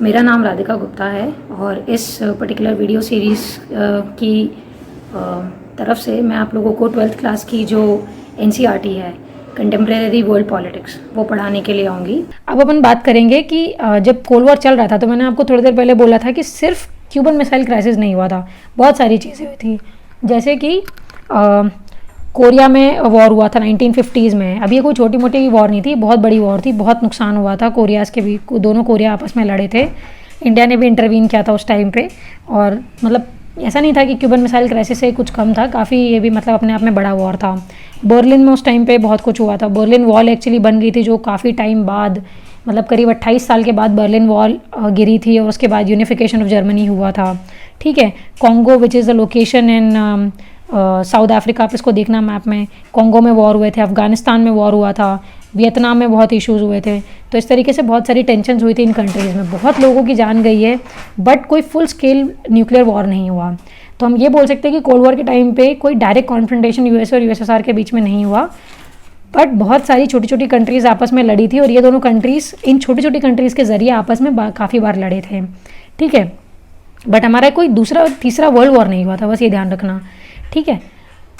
मेरा नाम राधिका गुप्ता है और इस पर्टिकुलर वीडियो सीरीज़ की तरफ से मैं आप लोगों को 12th क्लास की जो एनसीईआरटी है कंटेम्प्रेरी वर्ल्ड पॉलिटिक्स वो पढ़ाने के लिए आऊँगी। अब अपन बात करेंगे कि जब कोल्ड वॉर चल रहा था तो मैंने आपको थोड़ी देर पहले बोला था कि सिर्फ क्यूबन मिसाइल क्राइसिस नहीं हुआ था, बहुत सारी चीज़ें हुई थी। जैसे कि कोरिया में वॉर हुआ था 1950s में। अब ये कोई छोटी मोटी वॉर नहीं थी, बहुत बड़ी वॉर थी, बहुत नुकसान हुआ था कोरियाज़ के भी, दोनों कोरिया आपस में लड़े थे। इंडिया ने भी इंटरवीन किया था उस टाइम पे। और मतलब ऐसा नहीं था कि क्यूबन मिसाइल क्राइसिस से कुछ कम था, काफ़ी ये भी मतलब अपने आप में बड़ा वॉर था। बर्लिन में उस टाइम पे बहुत कुछ हुआ था। बर्लिन वॉल एक्चुअली बन गई थी, जो काफ़ी टाइम बाद, मतलब करीब 28 साल के बाद बर्लिन वॉल गिरी थी और उसके बाद यूनिफिकेशन ऑफ जर्मनी हुआ था। ठीक है, Congo which is the location in south Africa, आप इसको देखना मैप में। कॉन्गो में वॉर हुए थे, अफगानिस्तान में वॉर हुआ था, वियतनाम में बहुत इश्यूज़ हुए थे। तो इस तरीके से बहुत सारी टेंशन हुई थी इन कंट्रीज़ में, बहुत लोगों की जान गई है, बट कोई फुल स्केल न्यूक्लियर वॉर नहीं हुआ। तो हम ये बोल सकते हैं कि कोल्ड वॉर के टाइम पे कोई डायरेक्ट कॉन्फ्रंटेशन यूएस और यूएसएसआर के बीच में नहीं हुआ, बट बहुत सारी छोटी छोटी कंट्रीज़ आपस में लड़ी थी और ये दोनों कंट्रीज़ इन छोटी छोटी कंट्रीज़ के ज़रिए आपस में काफ़ी बार लड़े थे। ठीक है, बट हमारा कोई दूसरा तीसरा वर्ल्ड वॉर नहीं हुआ था, बस ये ध्यान रखना। ठीक है,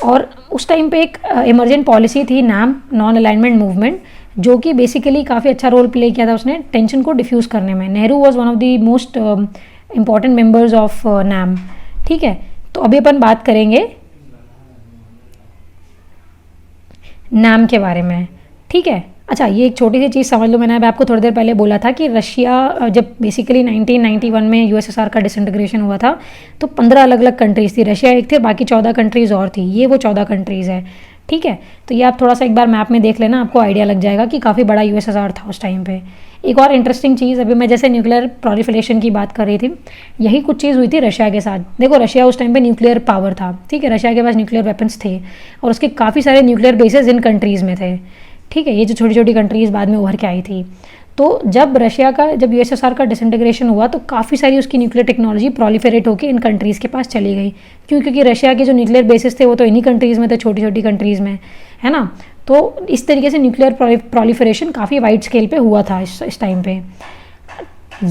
और उस टाइम पे एक इमरजेंट पॉलिसी थी नैम, नॉन अलाइनमेंट मूवमेंट, जो कि बेसिकली काफ़ी अच्छा रोल प्ले किया था उसने टेंशन को डिफ्यूज़ करने में। Nehru was one of the most important members of NAM. ठीक है, तो अभी अपन बात करेंगे नैम के बारे में। ठीक है, अच्छा ये एक छोटी सी चीज़ समझ लो, मैंने आपको थोड़ी देर पहले बोला था कि रशिया जब बेसिकली 1991 में यूएसएसआर का डिसइंटीग्रेशन हुआ था तो 15 अलग अलग कंट्रीज़ थी, रशिया एक थे, बाकी 14 कंट्रीज़ और थी, ये वो 14 कंट्रीज़ है। ठीक है, तो ये आप थोड़ा सा एक बार मैप में देख लेना, आपको आइडिया लग जाएगा कि काफ़ी बड़ा यूएसएसआर था उस टाइम पे। एक और इंटरेस्टिंग चीज़, अभी मैं जैसे न्यूक्लियर प्रोलिफरेशन की बात कर रही थी, यही कुछ चीज़ हुई थी रशिया के साथ। देखो रशिया उस टाइम पे न्यूक्लियर पावर था, ठीक है, रशिया के पास न्यूक्लियर वेपन्स थे और उसके काफ़ी सारे न्यूक्लियर बेसेस इन कंट्रीज़ में थे। ठीक है, ये जो छोटी छोटी कंट्रीज़ बाद में उभर के आई थी। तो जब यूएसएसआर का डिसइंटीग्रेशन हुआ तो काफ़ी सारी उसकी न्यूक्लियर टेक्नोलॉजी प्रोलिफरेट होकर इन कंट्रीज़ के पास चली गई। क्योंकि रशिया के जो न्यूक्लियर बेसिस थे वो तो इन्हीं कंट्रीज़ में थे, छोटी छोटी कंट्रीज़ में, है ना। तो इस तरीके से न्यूक्लियर प्रोलिफरेशन काफ़ी वाइड स्केल पे हुआ था इस टाइम पे।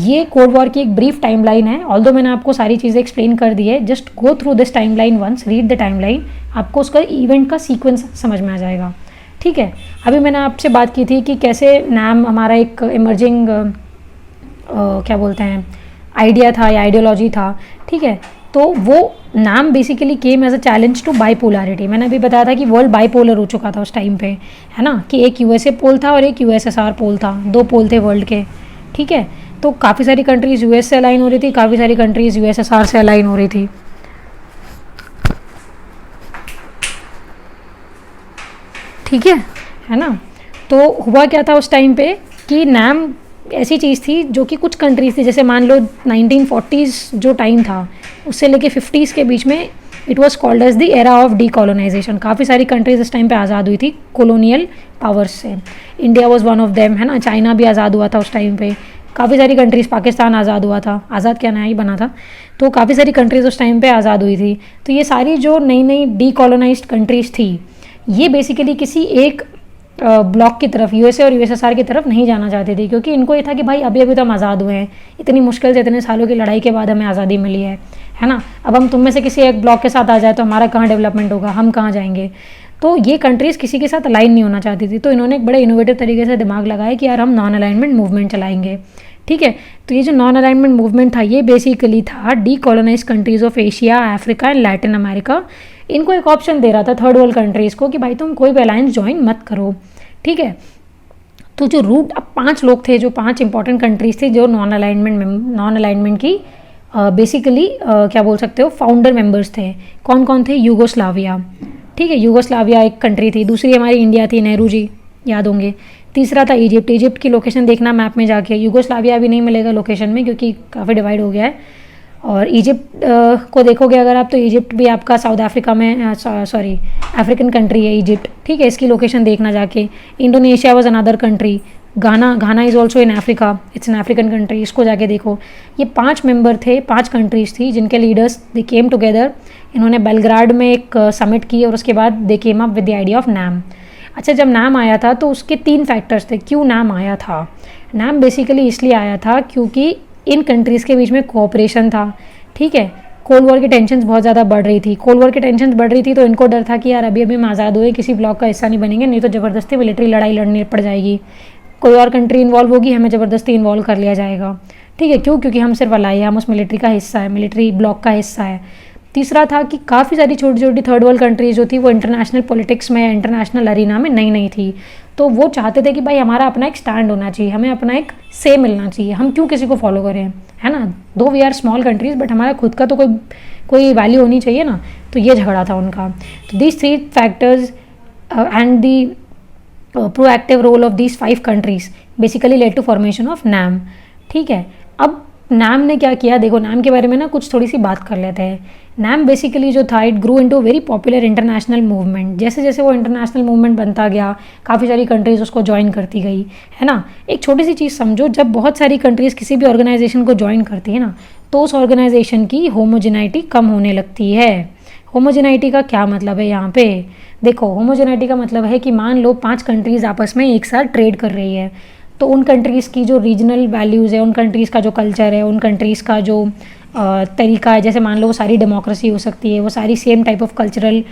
ये कोल्ड वॉर की एक ब्रीफ टाइमलाइन है, ऑल्दो मैंने आपको सारी चीज़ें एक्सप्लेन कर दी है। Just go through this timeline once, read the timeline, आपको उसका इवेंट का सीक्वेंस समझ में आ जाएगा। ठीक है, अभी मैंने आपसे बात की थी कि कैसे नैम हमारा एक इमर्जिंग क्या बोलते हैं आइडिया था या आइडियोलॉजी था। ठीक है, तो वो नाम basically came as a challenge to bipolarity. मैंने अभी बताया था कि वर्ल्ड बाईपोलर हो चुका था उस टाइम पे, है ना, कि एक यूएसए पोल था और एक यूएसएसआर पोल था, दो पोल थे वर्ल्ड के। ठीक है, तो काफ़ी सारी कंट्रीज़ यूएस से अलाइन हो रही थी, काफ़ी सारी कंट्रीज़ यूएसएसआर से अलाइन हो रही थी। ठीक है ना। तो हुआ क्या था उस टाइम पे कि नैम ऐसी चीज़ थी जो कि कुछ कंट्रीज थी, जैसे मान लो 1940s जो टाइम था उससे लेके 50s के बीच में it was called as the era of decolonisation. काफ़ी सारी कंट्रीज इस टाइम पे आज़ाद हुई थी कॉलोनियल पावर्स से। India was one of them, है ना, चाइना भी आज़ाद हुआ था उस टाइम पे, काफ़ी सारी कंट्रीज़, पाकिस्तान आज़ाद हुआ था, आज़ाद क्या नया ही बना था, तो काफ़ी सारी कंट्रीज़ उस टाइम पे आज़ाद हुई थी। तो ये सारी जो नई नई डीकोलोनाइज्ड कंट्रीज़ थी ये बेसिकली किसी एक ब्लॉक की तरफ, यूएसए और यूएसएसआर की तरफ नहीं जाना चाहती थी, क्योंकि इनको ये था कि भाई अभी अभी तो हम आज़ाद हुए हैं, इतनी मुश्किल से इतने सालों की लड़ाई के बाद हमें आज़ादी मिली है ना। अब हम तुम में से किसी एक ब्लॉक के साथ आ जाए तो हमारा कहाँ डेवलपमेंट होगा, हम कहाँ जाएंगे। तो ये कंट्रीज़ किसी के साथ अलाइन नहीं होना चाहती थी, तो इन्होंने एक बड़े इनोवेटिव तरीके से दिमाग लगाया कि यार हम नॉन अलाइनमेंट मूवमेंट चलाएंगे। ठीक है, तो ये जो नॉन अलाइनमेंट मूवमेंट था ये बेसिकली था decolonise countries of Asia, Africa and Latin America. इनको एक ऑप्शन दे रहा था थर्ड वर्ल्ड कंट्रीज़ को कि भाई तुम कोई भी अलायंस ज्वाइन मत करो। ठीक है, तो जो रूट, अब 5 लोग थे, जो 5 इंपॉर्टेंट कंट्रीज थी जो नॉन अलाइनमेंट की बेसिकली क्या बोल सकते हो फाउंडर मेंबर्स थे। कौन कौन थे? यूगोस्लाविया। ठीक है, यूगोस्लाविया एक कंट्री थी। दूसरी हमारी इंडिया थी, नेहरू जी याद होंगे। तीसरा था इजिप्ट। इजिप्ट की लोकेशन देखना मैप में जाके, यूगोस्लाविया भी नहीं मिलेगा लोकेशन में क्योंकि काफ़ी डिवाइड हो गया है। और इजिप्ट को देखोगे अगर आप, तो इजिप्ट भी आपका साउथ अफ्रीका में, अफ्रीकन कंट्री है इजिप्ट। ठीक है, इसकी लोकेशन देखना जाके। Indonesia was another country. Ghana is also in Africa, it's an African country, इसको जाके देखो। ये 5 मेंबर थे, 5 कंट्रीज थी जिनके लीडर्स दे केम टुगेदर। इन्होंने बेलग्राड में एक समिट की और उसके बाद they came up with the idea of NAM. अच्छा, जब नाम आया था तो उसके 3 फैक्टर्स थे क्यों नाम आया था। नाम बेसिकली इसलिए आया था क्योंकि इन कंट्रीज़ के बीच में कोऑपरेशन था, ठीक है। कोल्ड वॉर की टेंशन्स बहुत ज़्यादा बढ़ रही थी, कोल्ड वॉर की टेंशन्स बढ़ रही थी तो इनको डर था कि यार अभी अभी हम आज़ाद हुए, किसी ब्लॉक का हिस्सा नहीं बनेंगे, नहीं तो ज़बरदस्ती मिलिट्री लड़ाई लड़नी पड़ जाएगी, कोई और कंट्री इन्वॉल्व होगी, हमें ज़बरदस्ती इन्वॉल्व कर लिया जाएगा, ठीक है। क्यों? क्योंकि हम सिर्फ अलाई है, हम उस मिलिट्री का हिस्सा है, मिलिट्री ब्लॉक का हिस्सा है। तीसरा था कि काफ़ी सारी छोटी छोटी थर्ड वर्ल्ड कंट्रीज जो थी वो इंटरनेशनल पॉलिटिक्स में या इंटरनेशनल अरीना में नई नई थी, तो वो चाहते थे कि भाई हमारा अपना एक स्टैंड होना चाहिए, हमें अपना एक से मिलना चाहिए, हम क्यों किसी को फॉलो करें, है ना। Though we are small countries but हमारा खुद का तो कोई वैल्यू होनी चाहिए ना, तो ये झगड़ा था उनका। तो these 3 factors and the proactive role of these 5 countries basically led to formation of NAM, ठीक है। अब नैम ने क्या किया, देखो नैम के बारे में ना कुछ थोड़ी सी बात कर लेते हैं। नैम बेसिकली जो था it grew into very popular international movement, जैसे जैसे वो इंटरनेशनल मूवमेंट बनता गया काफ़ी सारी कंट्रीज़ उसको ज्वाइन करती गई, है ना। एक छोटी सी चीज़ समझो, जब बहुत सारी कंट्रीज़ किसी भी ऑर्गेनाइजेशन को ज्वाइन करती है ना, तो उस ऑर्गेनाइजेशन की होमोजेनिटी कम होने लगती है। होमोजेनिटी का क्या मतलब है यहाँ पे, देखो होमोजेनिटी का मतलब है कि मान लो 5 कंट्रीज़ आपस में एक साथ ट्रेड कर रही है, तो उन कंट्रीज़ की जो रीजनल वैल्यूज़ है, उन कंट्रीज़ का जो कल्चर है, उन कंट्रीज़ का जो तरीका है, जैसे मान लो वो सारी डेमोक्रेसी हो सकती है, वो सारी same type of cultural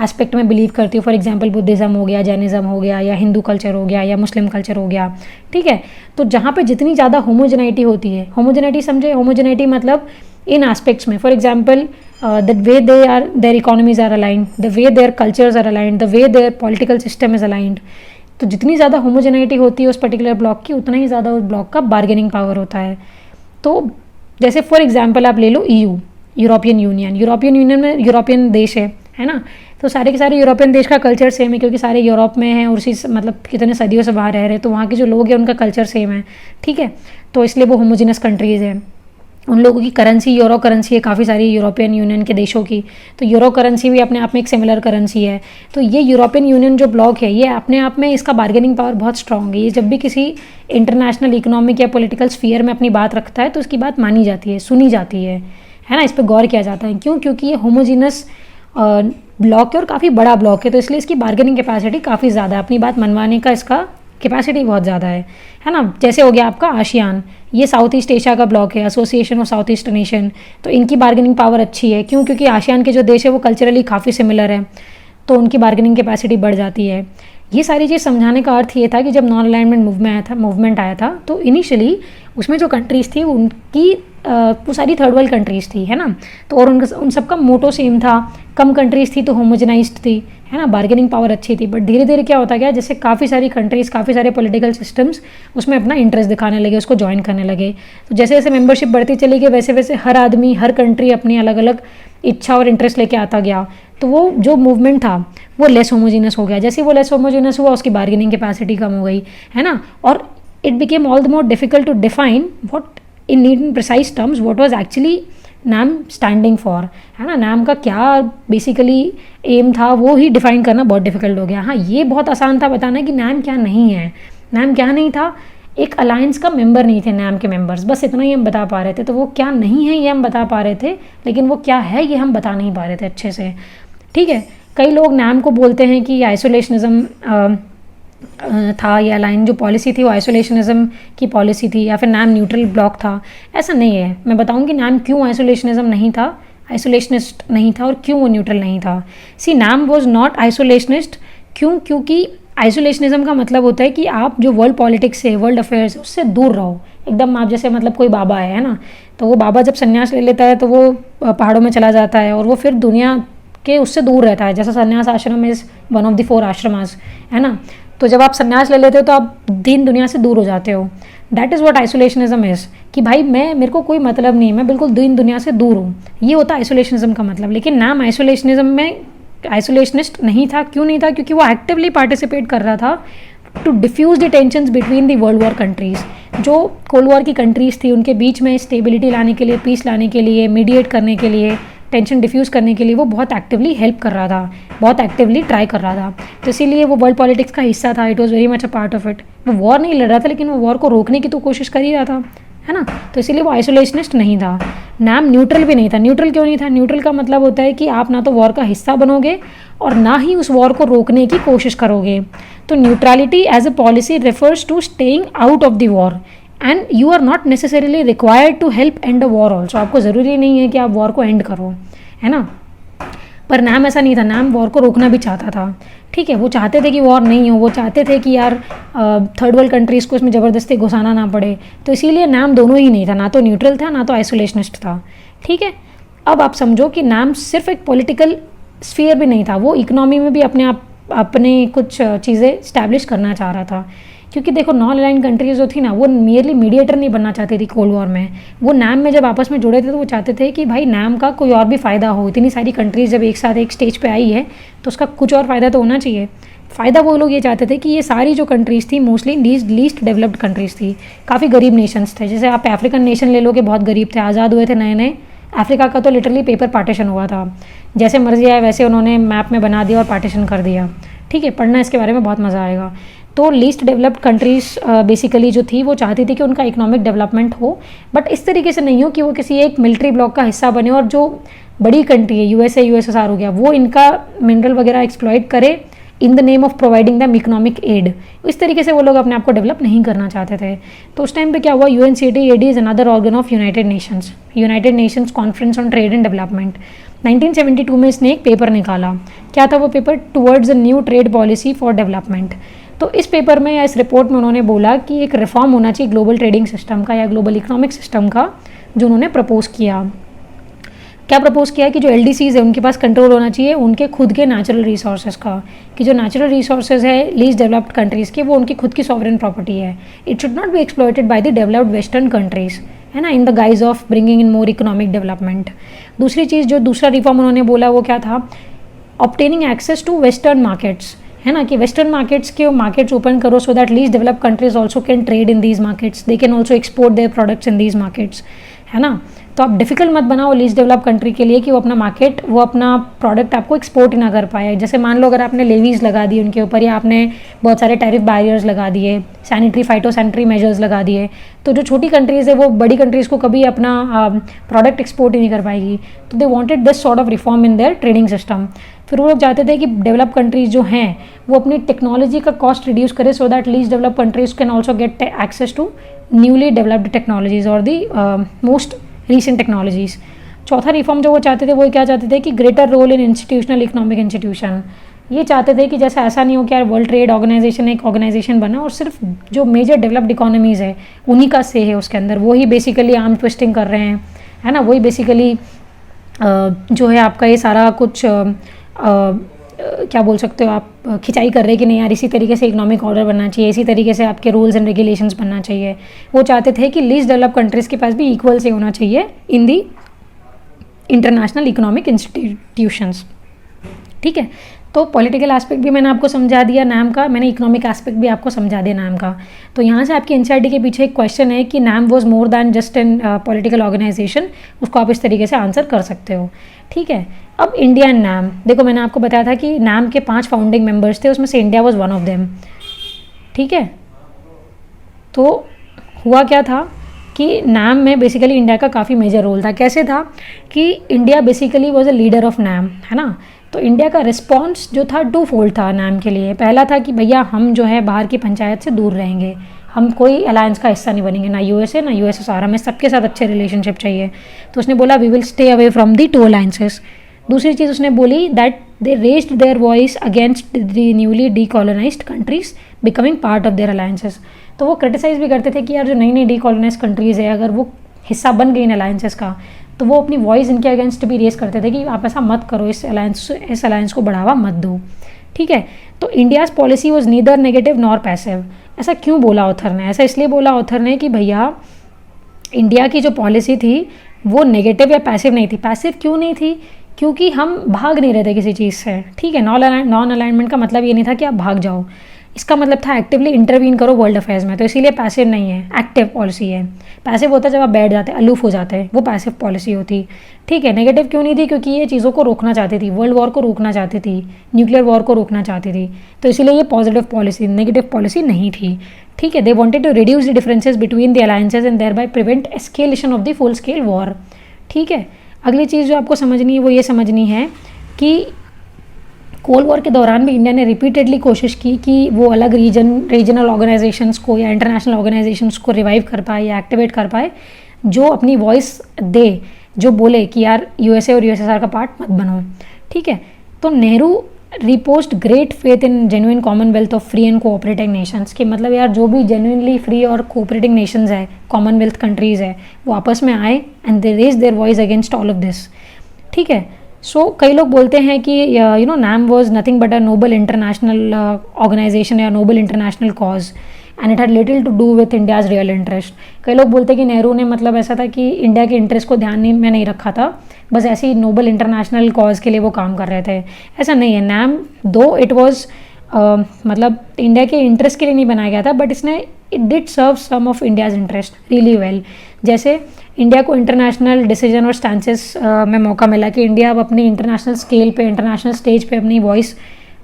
aspect में बिलीव करती है, फॉर एग्जांपल बुद्धिज़्म हो गया, जैनिज़्म हो गया, या हिंदू कल्चर हो गया, या मुस्लिम कल्चर हो गया, ठीक है। तो जहाँ पे जितनी ज़्यादा होमोजेनिटी होती है, होमोजेनिटी समझे, होमोजेनिटी मतलब इन एस्पेक्ट्स में, for example the way they are their economies are aligned, the way their cultures are aligned, the way their political system is aligned, तो जितनी ज़्यादा होमोजेनिटी होती है उस पर्टिकुलर ब्लॉक की, उतना ही ज़्यादा उस ब्लॉक का बार्गेनिंग पावर होता है। तो जैसे फॉर एग्जांपल आप ले लो ईयू, यूरोपियन यूनियन में यूरोपियन देश है ना, तो सारे के सारे यूरोपियन देश का कल्चर सेम है, क्योंकि सारे यूरोप में हैं और उसी मतलब कितने सदियों से बाहर रह रहे हैं, तो वहाँ के जो लोग हैं उनका कल्चर सेम है, ठीक है। तो इसलिए वो होमोजिनस कंट्रीज़ हैं। उन लोगों की करेंसी यूरो करेंसी है, काफ़ी सारी यूरोपियन यूनियन के देशों की, तो यूरो करेंसी भी अपने आप में एक सिमिलर करेंसी है। तो ये यूरोपियन यूनियन जो ब्लॉक है ये अपने आप में इसका बार्गेनिंग पावर बहुत स्ट्रांग है, ये जब भी किसी इंटरनेशनल इकोनॉमिक या पॉलिटिकल स्फीयर में अपनी बात रखता है तो उसकी बात मानी जाती है, सुनी जाती है ना, इस पर गौर किया जाता है। क्यों? क्योंकि ये होमोजीनस ब्लॉक है और काफ़ी बड़ा ब्लॉक है, तो इसलिए इसकी बार्गेनिंग कैपेसिटी काफ़ी ज़्यादा है, अपनी बात मनवाने का इसका कैपेसिटी बहुत ज़्यादा है ना। जैसे हो गया आपका आशियान, ये साउथ ईस्ट एशिया का ब्लॉक है, association of south east nation, तो इनकी बार्गेनिंग पावर अच्छी है। क्यों? क्योंकि आशियान के जो देश है वो कल्चरली काफ़ी सिमिलर है, तो उनकी बार्गेनिंग कैपेसिटी बढ़ जाती है। ये सारी चीज़ समझाने का अर्थ ये था कि जब नॉन अलाइनमेंट मूवमेंट आया था तो इनिशियली उसमें जो कंट्रीज़ थी उनकी वो सारी थर्ड वर्ल्ड कंट्रीज़ थी, है ना। तो और उन सबका मोटो सेम था, कम कंट्रीज़ थी तो होमोजेनाइज्ड थी, है ना, बार्गेनिंग पावर अच्छी थी। बट धीरे धीरे क्या होता गया, जैसे काफ़ी सारी कंट्रीज़, काफ़ी सारे पॉलिटिकल सिस्टम्स उसमें अपना इंटरेस्ट दिखाने लगे, उसको ज्वाइन करने लगे। तो जैसे जैसे मेंबरशिप बढ़ती चली गई वैसे वैसे हर आदमी, हर कंट्री अपनी अलग अलग इच्छा और इंटरेस्ट लेके आता गया, तो वो जो मूवमेंट था वो लेस होमोजीनस हो गया। जैसे वो लेस होमोजीनस हुआ उसकी बार्गेनिंग कैपेसिटी कम हो गई, है ना। और it became all the more difficult to define what in neat in precise terms what was actually NAM standing for, है ना। नाम का क्या बेसिकली एम था वो ही डिफाइन करना बहुत डिफिकल्ट हो गया। हाँ, ये बहुत आसान था बताना कि नाम क्या नहीं है। नाम क्या नहीं था, एक अलायंस का मेंबर नहीं थे नाम के मेंबर्स, बस इतना ही हम बता पा रहे थे। तो वो क्या नहीं है ये हम बता पा रहे थे, लेकिन वो क्या है ये हम बता नहीं पा रहे थे अच्छे से, ठीक है। कई लोग नाम को बोलते हैं कि आइसोलेशनिज्म था, या लाइन जो पॉलिसी थी वो आइसोलेशनिज्म की पॉलिसी थी, या फिर नाम न्यूट्रल ब्लॉक था। ऐसा नहीं है, मैं बताऊंगी नाम क्यों आइसोलेशनिज्म नहीं था, आइसोलेशनिस्ट नहीं था, और क्यों वो न्यूट्रल नहीं था। सी, नाम वॉज नॉट आइसोलेशनिस्ट। क्यों? क्योंकि आइसोलेशनिज्म का मतलब होता है कि आप जो वर्ल्ड पॉलिटिक्स से, वर्ल्ड अफेयर्स उससे दूर रहो एकदम। आप जैसे मतलब कोई बाबा है ना, तो वो बाबा जब संन्यास ले लेता है तो वो पहाड़ों में चला जाता है और वो फिर दुनिया के उससे दूर रहता है। जैसा संन्यास आश्रम is one of the 4 ashramas, है ना। तो जब आप संन्यास ले लेते हो तो आप दीन दुनिया से दूर हो जाते हो। दैट इज़ व्हाट आइसोलेशनिज्म इज़, कि भाई मेरे को कोई मतलब नहीं, मैं बिल्कुल दीन दुनिया से दूर हूँ, ये होता है आइसोलेशनिज्म का मतलब। लेकिन नाम आइसोलेशनिज्म में आइसोलेशनिस्ट नहीं था। क्यों नहीं था? क्योंकि वो एक्टिवली पार्टिसिपेट कर रहा था to diffuse the tensions between the world war countries. जो कोल्ड वॉर की कंट्रीज़ थी उनके बीच में स्टेबिलिटी लाने के लिए, पीस लाने के लिए, मीडिएट करने के लिए, टेंशन डिफ्यूज़ करने के लिए वो बहुत एक्टिवली हेल्प कर रहा था, बहुत एक्टिवली ट्राई कर रहा था। तो इसीलिए वो वर्ल्ड पॉलिटिक्स का हिस्सा था। It was very much a part of it. वो वॉर नहीं लड़ रहा था, लेकिन वो वॉर को रोकने की तो कोशिश कर ही रहा था, है ना। तो इसीलिए वो आइसोलेशनिस्ट नहीं था। नाम न्यूट्रल भी नहीं था। न्यूट्रल क्यों नहीं था? न्यूट्रल का मतलब होता है कि आप ना तो वॉर का हिस्सा बनोगे और ना ही उस वॉर को रोकने की कोशिश करोगे। तो neutrality as a policy refers to staying out of the war and you are not necessarily required to help and a war also, आपको ज़रूरी नहीं है कि आप वॉर को एंड करो, है ना। पर नाम ऐसा नहीं था, नाम वॉर को रोकना भी चाहता था, ठीक है। वो चाहते थे कि वॉर नहीं हो, वो चाहते थे कि यार थर्ड वर्ल्ड कंट्रीज़ को इसमें ज़बरदस्ती घुसाना ना पड़े, तो इसीलिए नाम दोनों ही नहीं था, ना तो न्यूट्रल था ना तो आइसोलेशनिस्ट था, ठीक है। अब आप समझो कि नाम सिर्फ एक पॉलिटिकल स्फीयर भी नहीं था, वो इकोनॉमी में भी अपने कुछ चीज़ें इस्टेब्लिश करना चाह रहा था, क्योंकि देखो नॉन अलाइन कंट्रीज जो थी ना, वो मेयरली मीडिएटर नहीं बनना चाहती थी कोल्ड वॉर में। वो नाम में जब आपस में जुड़े थे तो वो चाहते थे कि भाई नाम का कोई और भी फ़ायदा हो। इतनी सारी कंट्रीज जब एक साथ एक स्टेज पे आई है तो उसका कुछ और फ़ायदा तो होना चाहिए। फ़ायदा वो लोग ये चाहते थे कि ये सारी जो कंट्रीज़ थी मोस्टली लीस्ट डेवलप्ड कंट्रीज़ थी, काफ़ी गरीब नेशंस थे। जैसे आप अफ्रीकन नेशन ले लो कि बहुत गरीब थे, आज़ाद हुए थे नए नए, अफ्रीका का तो लिटरली पेपर पार्टीशन हुआ था, जैसे मर्जी आए वैसे उन्होंने मैप में बना दिया और पार्टीशन कर दिया, ठीक है। पढ़ना इसके बारे में बहुत मज़ा आएगा। तो लीस्ट डेवलप्ड कंट्रीज़ बेसिकली जो थी वो चाहती थी कि उनका इकोनॉमिक डेवलपमेंट हो, बट इस तरीके से नहीं हो कि वो किसी एक मिलिट्री ब्लॉक का हिस्सा बने और जो बड़ी कंट्री है यूएसएसआर हो गया, वो इनका मिनरल वगैरह एक्सप्लॉइट करे in the name of providing them economic aid. इस तरीके से वो लोग अपने आप को डेवलप नहीं करना चाहते थे। तो उस टाइम पे क्या हुआ, UNCTAD is another organ of United Nations conference on trade and development. 1972 में इसने एक पेपर निकाला। क्या था वो paper? Towards a new trade policy for development. तो इस पेपर में या इस रिपोर्ट में उन्होंने बोला कि एक रिफॉर्म होना चाहिए ग्लोबल ट्रेडिंग सिस्टम का या ग्लोबल इकोनॉमिक सिस्टम का, जो उन्होंने प्रपोज किया। क्या प्रपोज किया है कि जो एलडीसीज है उनके पास कंट्रोल होना चाहिए उनके खुद के नेचुरल रिसोर्सेज का, कि जो नेचुरल रिसोर्सेज है लीस्ट डेवलप्ड कंट्रीज़ के, वो उनकी खुद की सॉवरेन प्रॉपर्टी है। It should not be exploited by the developed western countries, है ना, in the guys of bringing in more economic development. दूसरी चीज़, जो दूसरा रिफॉर्म उन्होंने बोला वो क्या था, obtaining access to western markets, है ना, कि वेस्टर्न मार्केट्स के मार्केट्स ओपन करो so that least developed countries also can trade in these markets, they can also export their products in these markets, है ना। तो आप डिफिकल्ट मत बनाओ लीस्ट डेवलप कंट्री के लिए कि वो अपना मार्केट, वो अपना प्रोडक्ट आपको एक्सपोर्ट ही ना कर पाए। जैसे मान लो अगर आपने लेवीज लगा दी उनके ऊपर, या आपने बहुत सारे टैरिफ बैरियर्स लगा दिए, सैनिटरी फाइटोसैनिटरी मेजर्स लगा दिए, तो जो छोटी कंट्रीज़ है वो बड़ी कंट्रीज़ को कभी अपना प्रोडक्ट एक्सपोर्ट ही नहीं कर पाएगी। तो they wanted this sort of reform in their trading system. फिर वो लोग चाहते थे कि डेवलप कंट्रीज़ जो हैं वो अपनी टेक्नोलॉजी का कॉस्ट रिड्यूस करे so that least develop countries can also get access to newly developed technologies और दी मोस्ट रीसेंट टेक्नोलॉजीज़। चौथा रिफॉर्म जो वो चाहते थे वो क्या चाहते थे कि greater role in institutional economic institution. ये चाहते थे कि जैसा ऐसा नहीं हो कि यार वर्ल्ड ट्रेड ऑर्गेनाइजेशन एक ऑर्गेनाइजेशन बना और सिर्फ जो मेजर डेवलप्ड इकोनॉमीज़ है उन्हीं का से है उसके अंदर, वही बेसिकली आर्म ट्विस्टिंग कर रहे हैं, है ना, वही बेसिकली जो है आपका ये सारा कुछ क्या बोल सकते हो आप, खिंचाई कर रहे हैं कि नहीं यार इसी तरीके से इकोनॉमिक ऑर्डर बनना चाहिए, इसी तरीके से आपके रूल्स एंड रेगुलेशंस बनना चाहिए। वो चाहते थे कि लीस्ट डेवलप कंट्रीज़ के पास भी इक्वल से होना चाहिए इन दी इंटरनेशनल इकोनॉमिक इंस्टीट्यूशंस, ठीक है। तो पॉलिटिकल एस्पेक्ट भी मैंने आपको समझा दिया नाम का, मैंने इकोनॉमिक एस्पेक्ट भी आपको समझा दिया नाम का। तो यहाँ से आपकी एनसीईआरटी के पीछे एक क्वेश्चन है कि NAM was more than just an political organization, उसको आप इस तरीके से आंसर कर सकते हो, ठीक है। अब इंडिया एंड नाम, देखो मैंने आपको बताया था कि नाम के 5 फाउंडिंग मेंबर्स थे, उसमें से India was one of them, ठीक है। तो हुआ क्या था कि नाम में बेसिकली इंडिया का काफ़ी मेजर रोल था। कैसे था कि India basically was a leader of नाम, है ना। तो इंडिया का रिस्पॉन्स जो था 2 फोल्ड था नाम के लिए। पहला था कि भैया हम जो है बाहर की पंचायत से दूर रहेंगे, हम कोई अलायंस का हिस्सा नहीं बनेंगे, ना यूएसए ना यूएसएसआर, हमें सबके साथ अच्छे रिलेशनशिप चाहिए। तो उसने बोला we will stay away from the 2 alliances. दूसरी चीज़ उसने बोली that they raised their voice against the newly decolonized countries becoming part of their alliances. तो वो क्रिटिसाइज भी करते थे कि यार जो नई नई डीकॉलोनाइज्ड कंट्रीज़ है अगर वो हिस्सा बन गई इन अलायंसेस का, तो वो अपनी वॉइस इनके अगेंस्ट भी रेज करते थे कि आप ऐसा मत करो, इस अलायंस को बढ़ावा मत दो, ठीक है। तो India's policy was neither negative nor passive. ऐसा क्यों बोला ऑथर ने? ऐसा इसलिए बोला ऑथर ने कि भैया इंडिया की जो पॉलिसी थी वो नेगेटिव या पैसिव नहीं थी। पैसिव क्यों नहीं थी? क्योंकि हम भाग नहीं रहे थे किसी चीज़ से, ठीक है। नॉन अलाइनमेंट का मतलब ये नहीं था कि आप भाग जाओ, इसका मतलब था एक्टिवली इंटरवीन करो वर्ल्ड अफेयर्स में। तो इसीलिए पैसिव नहीं है, एक्टिव पॉलिसी है। पैसिव होता है जब आप बैठ जाते हैं, अलूफ हो जाते हैं, वो पैसिव पॉलिसी होती, ठीक है। नेगेटिव क्यों नहीं थी? क्योंकि ये चीज़ों को रोकना चाहती थी, वर्ल्ड वॉर को रोकना चाहती थी, न्यूक्लियर वॉर को रोकना चाहती थी। तो इसीलिए ये पॉजिटिव पॉलिसी, नेगेटिव पॉलिसी नहीं थी, ठीक है। They wanted to reduce the differences between the alliances and thereby prevent escalation of the full scale war, ठीक है। अगली चीज़ जो आपको समझनी है वो ये समझनी है कि कोल्ड वॉर के दौरान भी इंडिया ने रिपीटेडली कोशिश की कि वो अलग रीजनल ऑर्गेनाइजेशंस को या इंटरनेशनल ऑर्गेनाइजेशंस को रिवाइव कर पाए या एक्टिवेट कर पाए, जो अपनी वॉइस दे, जो बोले कि यार यूएसए और यूएसएसआर का पार्ट मत बनो, ठीक है। तो Nehru reposed great faith in genuine commonwealth of free and cooperating nations, कि मतलब यार जो भी जेन्युइनली फ्री और कोऑपरेटिंग नेशंस है, कॉमनवेल्थ कंट्रीज़ है, वो आपस में आए and they raise their voice against all of this, ठीक है। सो कई लोग बोलते हैं कि you know NAM was nothing but a noble international organization या noble international cause and it had little to do with India's real interest. कई लोग बोलते हैं कि नेहरू ने मतलब ऐसा था कि इंडिया के इंटरेस्ट को ध्यान में नहीं रखा था, बस ऐसे ही नोबल इंटरनेशनल कॉज के लिए वो काम कर रहे थे। ऐसा नहीं है। नैम दो इट वॉज मतलब इंडिया के इंटरेस्ट के लिए नहीं बनाया गया था, बट इसने it did serve some of India's interest really well. जैसे इंडिया को इंटरनेशनल डिसीजन और स्टैंसेस में मौका मिला कि इंडिया अब अपनी इंटरनेशनल स्केल पे, इंटरनेशनल स्टेज पे अपनी वॉइस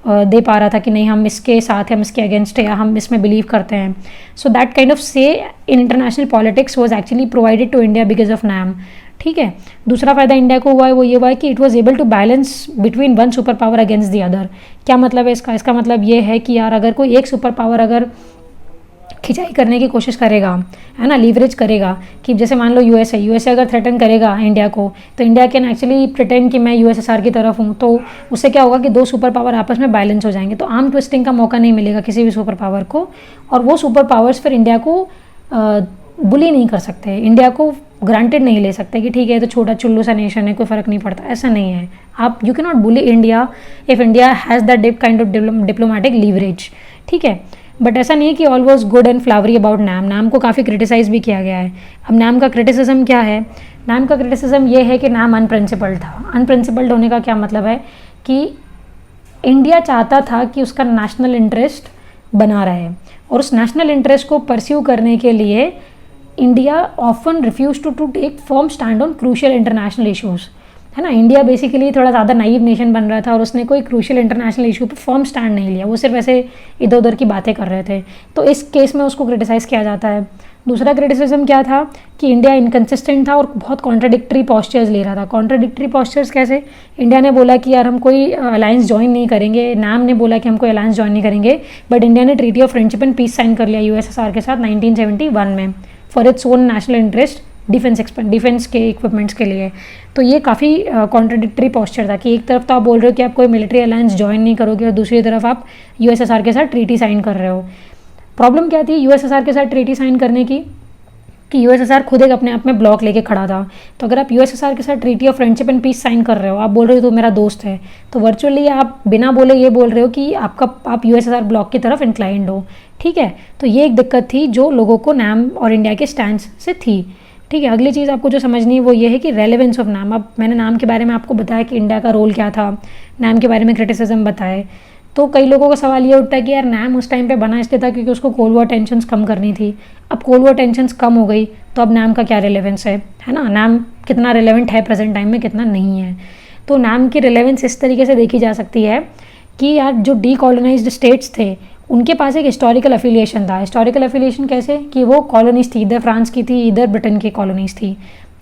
दे पा रहा था कि नहीं हम इसके साथ हैं, हम इसके अगेंस्ट है, या हम इसमें बिलीव करते हैं। So that kind of say in international politics was actually provided to India because of NAM, ठीक है। दूसरा फ़ायदा इंडिया को हुआ है वो ये हुआ है कि it was able to balance between one super power against the other. क्या मतलब है इसका मतलब ये है कि यार अगर कोई एक सुपर पावर अगर खिंचाई करने की कोशिश करेगा, है ना, लीवरेज करेगा, कि जैसे मान लो यूएसए अगर थ्रेटन करेगा इंडिया को, तो इंडिया कैन एक्चुअली प्रिटेंड कि मैं यूएसएसआर की तरफ हूँ, तो उससे क्या होगा कि दो सुपर पावर आपस में बैलेंस हो जाएंगे, तो आर्म ट्विस्टिंग का मौका नहीं मिलेगा किसी भी सुपर पावर को, और वो सुपर पावर्स फिर इंडिया को बुली नहीं कर सकते, इंडिया को ग्रांटेड नहीं ले सकते कि ठीक है तो छोटा चुल्लू सा नेशन है, कोई फ़र्क नहीं पड़ता। ऐसा नहीं है। आप you can not bully India if India has that kind of diplomatic leverage, ठीक है। बट ऐसा नहीं है कि all was good and flowery about NAM. NAM को काफ़ी क्रिटिसाइज़ भी किया गया है। अब नैम का क्रिटिसिज्म क्या है? नैम का क्रिटिसिज्म ये है कि नैम अनप्रिंसिपल्ड था। अनप्रिंसिपल्ड होने का क्या मतलब है कि इंडिया चाहता था कि उसका नेशनल इंटरेस्ट बना रहे, और उस नेशनल इंटरेस्ट को परस्यू करने के लिए India often refuse to take firm stand on crucial international issues, है ना। इंडिया बेसिकली थोड़ा ज़्यादा नाइव नेशन बन रहा था और उसने कोई क्रूशियल इंटरनेशनल इशू पे फर्म स्टैंड नहीं लिया, वो सिर्फ ऐसे इधर उधर की बातें कर रहे थे। तो इस केस में उसको क्रिटिसाइज़ किया जाता है। दूसरा क्रिटिसिज्म क्या था कि इंडिया इनकन्सिस्टेंट था और बहुत कॉन्ट्राडिक्टरी पॉस्चर्स ले रहा था। कॉन्ट्राडिक्टरी पॉस्चर्स कैसे? इंडिया ने बोला कि यार हम कोई अलायंस ज्वाइन नहीं करेंगे, नैम ने बोला कि हम कोई अलायंस ज्वाइन नहीं करेंगे, बट इंडिया ने treaty of friendship and peace sign कर लिया यूएसएसआर के साथ 1971 में for its own national interest, defence के इक्विपमेंट्स के लिए। तो ये काफ़ी कॉन्ट्राडिक्टरी पॉस्चर था कि एक तरफ तो आप बोल रहे हो कि आप कोई मिलिट्री अलायंस ज्वाइन नहीं करोगे और दूसरी तरफ आप यूएसएसआर के साथ ट्रीटी साइन कर रहे हो। प्रॉब्लम क्या थी यूएसएसआर के साथ ट्रीटी साइन करने की कि यूएसएसआर खुद एक अपने आप में ब्लॉक लेके खड़ा था। तो अगर आप यूएसएसआर के साथ treaty of friendship and peace sign कर रहे हो, आप बोल रहे हो तो मेरा दोस्त है, तो वर्चुअली आप बिना बोले ये बोल रहे हो कि आप यूएसएसआर ब्लॉक की तरफ इंक्लाइंड हो, ठीक है। तो ये एक दिक्कत थी जो लोगों को नैम और इंडिया के स्टैंड से थी, ठीक है। अगली चीज़ आपको जो समझनी है वो ये है कि रेलेवेंस ऑफ नैम। अब मैंने नैम के बारे में आपको बताया कि इंडिया का रोल क्या था, नैम के बारे में क्रिटिसिज्म बताए। तो कई लोगों का सवाल ये उठता है कि यार नैम उस टाइम पे बना इसलिए था क्योंकि उसको कोल्ड वॉर टेंशन्स कम करनी थी। अब कोल्ड वॉर टेंशन्स कम हो गई तो अब नैम का क्या रिलेवेंस है ना। नैम कितना रिलेवेंट है प्रेजेंट टाइम में, कितना नहीं है। तो नैम की रिलेवेंस इस तरीके से देखी जा सकती है कि यार जो डीकॉलोनाइज्ड स्टेट्स थे उनके पास एक हिस्टोरिकल एफिलिएशन था। हिस्टोरिकल एफिलिएशन कैसे कि वो कॉलोनीज थी, इधर फ्रांस की थी, इधर ब्रिटेन की कॉलोनीज थी,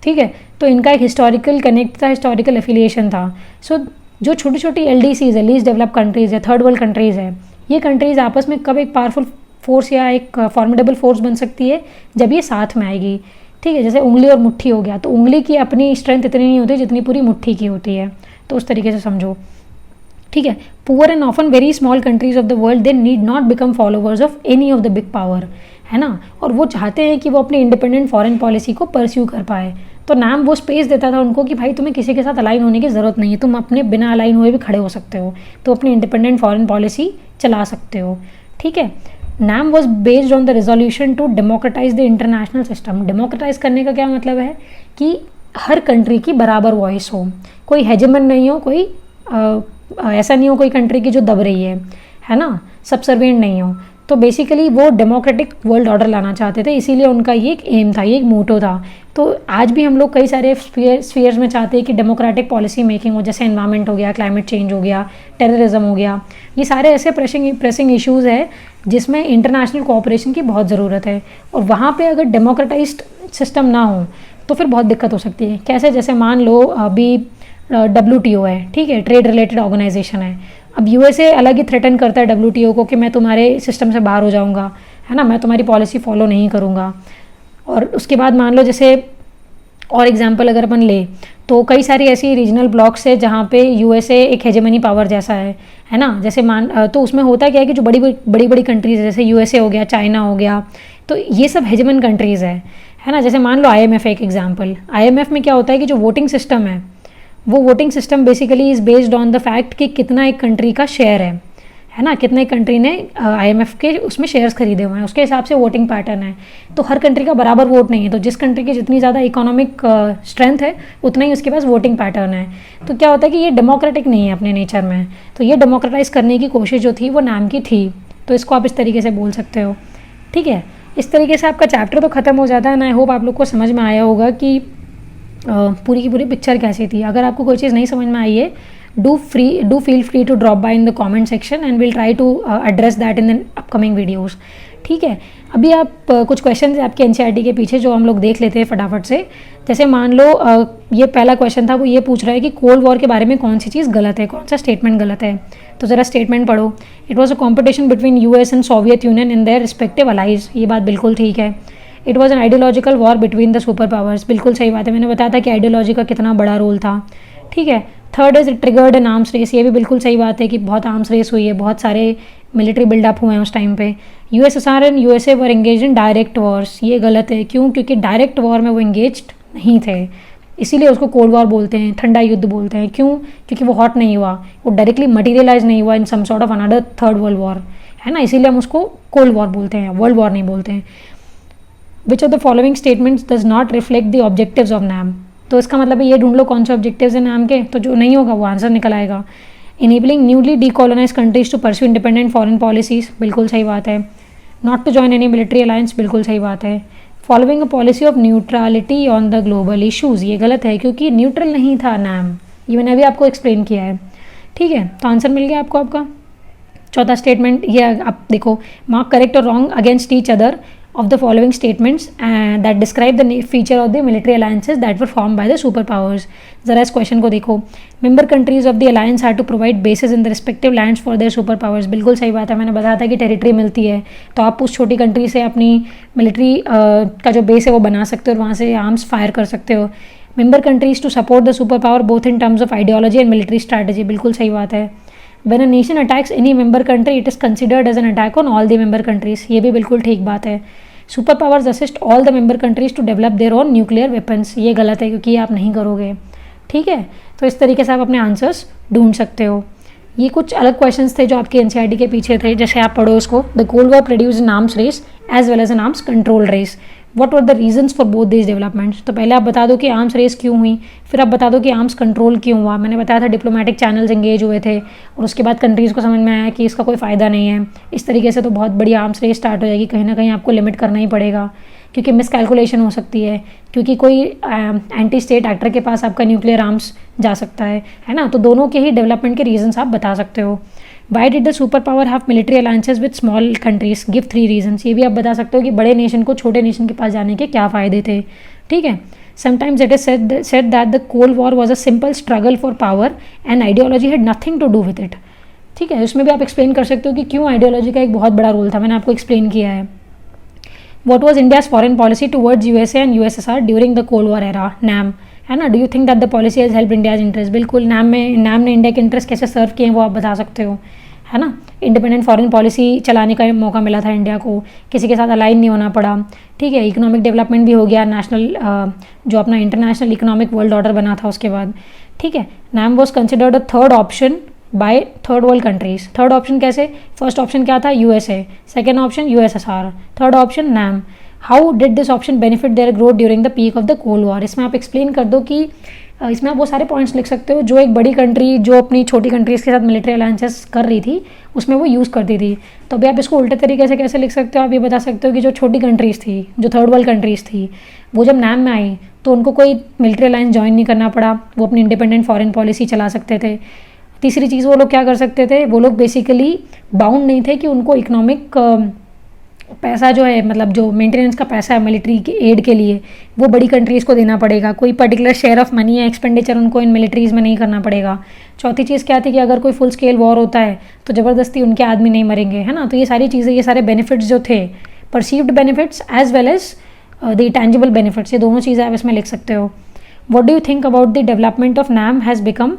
ठीक है। तो इनका एक हिस्टोरिकल कनेक्ट था, हिस्टोरिकल एफिलिएशन था। सो जो छोटी छोटी LDCs है, लीस्ट डेवलप कंट्रीज़ है, थर्ड वर्ल्ड कंट्रीज़ है, ये कंट्रीज़ आपस में कब एक पावरफुल फोर्स या एक फॉर्मिडेबल फोर्स बन सकती है जब ये साथ में आएगी, ठीक है। जैसे उंगली और मुट्ठी हो गया, तो उंगली की अपनी स्ट्रेंथ इतनी नहीं होती जितनी पूरी मुट्ठी की होती है, तो उस तरीके से समझो, ठीक है। Poor and often very small countries of the world they need not become followers of any of the big power, है ना। और वो चाहते हैं कि वो अपनी इंडिपेंडेंट फॉरेन पॉलिसी को परस्यू कर पाए। तो नाम वो स्पेस देता था उनको कि भाई तुम्हें किसी के साथ अलाइन होने की ज़रूरत नहीं है, तुम अपने बिना अलाइन हुए भी खड़े हो सकते हो, तो अपनी इंडिपेंडेंट फॉरेन पॉलिसी चला सकते हो, ठीक है। NAM was based on the resolution to democratise the international system. Democratise करने का क्या मतलब है कि हर कंट्री की बराबर वॉइस हो, कोई हेजेमन नहीं हो, कोई ऐसा नहीं हो कोई कंट्री की जो दब रही है ना, सबसर्वेंट नहीं हो। तो बेसिकली वो डेमोक्रेटिक वर्ल्ड ऑर्डर लाना चाहते थे, इसीलिए उनका ये एक एम था, ये एक मोटो था। तो आज भी हम लोग कई सारे स्फीयर्स में चाहते हैं कि डेमोक्रेटिक पॉलिसी मेकिंग हो, जैसे एनवायरनमेंट हो गया, क्लाइमेट चेंज हो गया, टेररिज्म हो गया, ये सारे ऐसे प्रेसिंग इश्यूज़ है जिसमें इंटरनेशनल कोऑपरेशन की बहुत ज़रूरत है। और वहाँ पे अगर डेमोक्रेटाइज्ड सिस्टम ना हो तो फिर बहुत दिक्कत हो सकती है। कैसे? जैसे मान लो अभी WTO है, ठीक है, ट्रेड रिलेटेड ऑर्गेनाइजेशन है। अब यूएसए अलग ही थ्रेटन करता है डब्ल्यूटीओ को कि मैं तुम्हारे सिस्टम से बाहर हो जाऊंगा, है ना, मैं तुम्हारी पॉलिसी फॉलो नहीं करूंगा। और उसके बाद मान लो जैसे और एग्जांपल अगर अपन ले तो कई सारी ऐसी रीजनल ब्लॉक्स है जहाँ पे यूएसए एक हेजेमनी पावर जैसा है ना, जैसे तो उसमें होता क्या है कि जो बड़ी बड़ी कंट्रीज है जैसे यूएसए हो गया, चाइना हो गया, तो ये सब हेजेमन कंट्रीज़ है ना। जैसे मान लो आईएमएफ एक एग्जांपल, आईएमएफ में क्या होता है कि जो वोटिंग सिस्टम है वो voting system basically is based on the fact कि कितना एक कंट्री का शेयर है ना, कितने कंट्री ने आईएमएफ के उसमें शेयर्स खरीदे हुए हैं, उसके हिसाब से वोटिंग पैटर्न है। तो हर कंट्री का बराबर वोट नहीं है, तो जिस कंट्री की जितनी ज़्यादा इकोनॉमिक स्ट्रेंथ है उतना ही उसके पास वोटिंग पैटर्न है। तो क्या होता है कि ये डेमोक्रेटिक नहीं है अपने नेचर में, तो ये डेमोक्रेटाइज करने की कोशिश जो थी वो नाम की थी, तो इसको आप इस तरीके से बोल सकते हो। ठीक है, इस तरीके से आपका चैप्टर तो ख़त्म हो जाता है ना। आई होप आप लोग को समझ में आया होगा कि पूरी की पूरी पिक्चर कैसी थी। अगर आपको कोई चीज़ नहीं समझ में आई है, do feel free to drop by in the comment section and we'll try to address that in the upcoming videos। ठीक है, अभी आप कुछ क्वेश्चन है आपके एनसीईआरटी के पीछे जो हम लोग देख लेते हैं फटाफट से। जैसे मान लो ये पहला क्वेश्चन था, वो ये पूछ रहा है कि कोल्ड वॉर के बारे में कौन सी चीज़ गलत है, कौन सा स्टेटमेंट गलत है। तो ज़रा स्टेटमेंट पढ़ो। It was a competition between US and Soviet Union in their respective allies, ये बात बिल्कुल ठीक है। It was an ideological war between the super powers, बिल्कुल सही बात है, मैंने बताया था कि आइडियोलॉजी का कितना बड़ा रोल था। ठीक है, third is triggered an arms race, ये भी बिल्कुल सही बात है कि बहुत आर्म्स रेस हुई है, बहुत सारे मिलिट्री बिल्डअप हुए हैं उस टाइम पे। USSR and USA were engage in direct Wars, ये गलत है, क्यों? क्योंकि डायरेक्ट वॉर में वो एंगेज्ड नहीं थे, इसीलिए उसको कोल्ड वॉर बोलते हैं, ठंडा युद्ध बोलते हैं। क्यों? क्योंकि वो हॉट नहीं हुआ, वो डायरेक्टली मटीरियलाइज नहीं हुआ in some sort of another third world war, है ना, इसीलिए हम उसको कोल्ड वॉर बोलते हैं, वर्ल्ड वॉर नहीं बोलते हैं। Which of the following statements does not reflect the objectives of NAM, तो इसका मतलब है ये ढूंढ लो कौन से ऑब्जेक्टिव्स हैं नाम के, तो जो नहीं होगा वो आंसर निकल आएगा। Enabling newly decolonise countries to pursue independent foreign policies, बिल्कुल सही बात है। Not to join any military alliance, बिल्कुल सही बात है। Following a policy of neutrality on the global issues, ये गलत है क्योंकि न्यूट्रल नहीं था नैम, ये मैंने अभी आपको एक्सप्लेन किया है। ठीक है, तो आंसर मिल गया आपको आपका। चौथा स्टेटमेंट ये आप देखो, मार्क करेक्ट और wrong against each other of the following statements that describe the feature of the military alliances that were formed by the superpowers। ज़रा इस क्वेश्चन को देखो। Member countries of the alliance have to provide bases in the respective lands for their super powers, बिल्कुल सही बात है, मैंने बताया था कि टेरिटरी मिलती है तो आप उस छोटी कंट्री से अपनी मिलिट्री का जो बेस है वो बना सकते हो और वहाँ से आर्म्स फायर कर सकते हो। Member countries to support the super power both in terms of ideology and military strategy, बिल्कुल सही बात है। When a nation attacks any member country, it is considered as an attack on all the member countries, ये भी बिल्कुल ठीक बात है। Super powers assist all the member countries to develop their own nuclear weapons, ये गलत है क्योंकि ये आप नहीं करोगे। ठीक है, तो इस तरीके से आप अपने आंसर्स ढूंढ सकते हो। ये कुछ अलग क्वेश्चंस थे जो आपके एनसीईआरटी के पीछे थे, जैसे आप पढ़ो उसको। The cold war produced an arms race as well as an arms control race, what were the reasons for both this developments, तो पहले आप बता दो कि आर्म्स रेस क्यों हुई, फिर आप बता दो कि आर्म्स कंट्रोल क्यों हुआ। मैंने बताया था डिप्लोमेटिक चैनल्स एंगेज हुए थे और उसके बाद कंट्रीज़ को समझ में आया कि इसका कोई फ़ायदा नहीं है, इस तरीके से तो बहुत बड़ी आर्म्स रेस स्टार्ट हो जाएगी, कहीं ना कहीं आपको लिमिट करना ही पड़ेगा क्योंकि मिसकैलकुलेशन हो सकती है, क्योंकि कोई एंटी स्टेट एक्टर के पास आपका न्यूक्लियर आर्म्स जा सकता है ना। तो दोनों के ही डेवलपमेंट के रीजंस आप बता सकते हो। Why did the super power have military alliances with small countries, give 3 reasons, ये भी आप बता सकते हो कि बड़े नेशन को छोटे नेशन के पास जाने के क्या फ़ायदे थे। ठीक है, sometimes it is said that the cold war was a simple struggle for power and ideology had nothing to do with it. ठीक है, उसमें भी आप एक्सप्लेन कर सकते हो कि क्यों आइडियोलॉजी का एक बहुत बड़ा रोल था, मैंने आपको एक्सप्लेन किया है। What was India's foreign policy towards USA and USSR during the Cold War era? NAM, है ना। Do you think that the policy has helped India's interest? बिल्कुल, NAM ने इंडिया के इंटरेस्ट कैसे सर्व किए हैं वो आप बता सकते हो, है ना। इंडिपेंडेंट फॉरेन पॉलिसी चलाने का मौका मिला था इंडिया को, किसी के साथ अलाइन नहीं होना पड़ा। ठीक है, इकोनॉमिक डेवलपमेंट भी हो गया, नेशनल जो अपना इंटरनेशनल इकोनॉमिक वर्ल्ड ऑर्डर बना था उसके बाद। ठीक है, NAM was considered a third option by third world countries. Third option कैसे? फर्स्ट ऑप्शन क्या था? USA, second option USSR, third option NAM. How did this option benefit their growth during the peak of the cold war? इसमें आप explain कर दो कि इसमें आप वो सारे पॉइंट्स लिख सकते हो जो एक बड़ी कंट्री जो अपनी छोटी कंट्रीज़ के साथ मिलिट्री अलायंसेस कर रही थी उसमें वो यूज़ करती थी। तो अभी आप इसको उल्टे तरीके से कैसे लिख सकते हो? आप ये बता सकते हो कि जो छोटी कंट्रीज़ थी, जो थर्ड वर्ल्ड कंट्रीज़ थी, वो जब नैम में आई तो उनको कोई मिलिट्री अलायंस ज्वाइन नहीं करना पड़ा, वो अपनी इंडिपेंडेंट फॉरेन पॉलिसी चला सकते थे। तीसरी चीज़ वो लोग क्या कर सकते थे, वो लोग बेसिकली बाउंड नहीं थे कि उनको इकोनॉमिक पैसा जो है, मतलब जो मेंटेनेंस का पैसा है मिलिट्री के एड के लिए, वो बड़ी कंट्रीज़ को देना पड़ेगा। कोई पर्टिकुलर शेयर ऑफ मनी या एक्सपेंडिचर उनको इन मिलिट्रीज़ में नहीं करना पड़ेगा। चौथी चीज़ क्या थी कि अगर कोई फुल स्केल वॉर होता है तो ज़बरदस्ती उनके आदमी नहीं मरेंगे, है ना। तो ये सारी चीज़ें, ये सारे बेनिफिट्स जो थे, perceived benefits as well as the tangible benefits, ये दोनों चीज़ें आप इसमें लिख सकते हो। What do you think about the development of NAM has become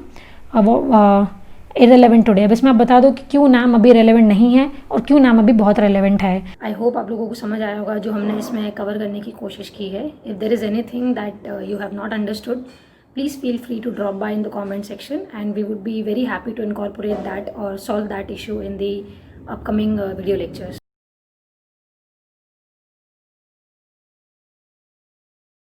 irrelevant today. अब इसमें आप बता दो कि क्यों नाम अभी रेलेवेंट नहीं है और क्यों नाम अभी बहुत रेलेवेंट है। आई होप आप लोगों को समझ आया होगा जो हमने इसमें कवर करने की कोशिश की है। If there is anything that you have not understood, please feel free to drop by in the comment section and we would be very happy to incorporate that और solve that issue in the upcoming video lectures.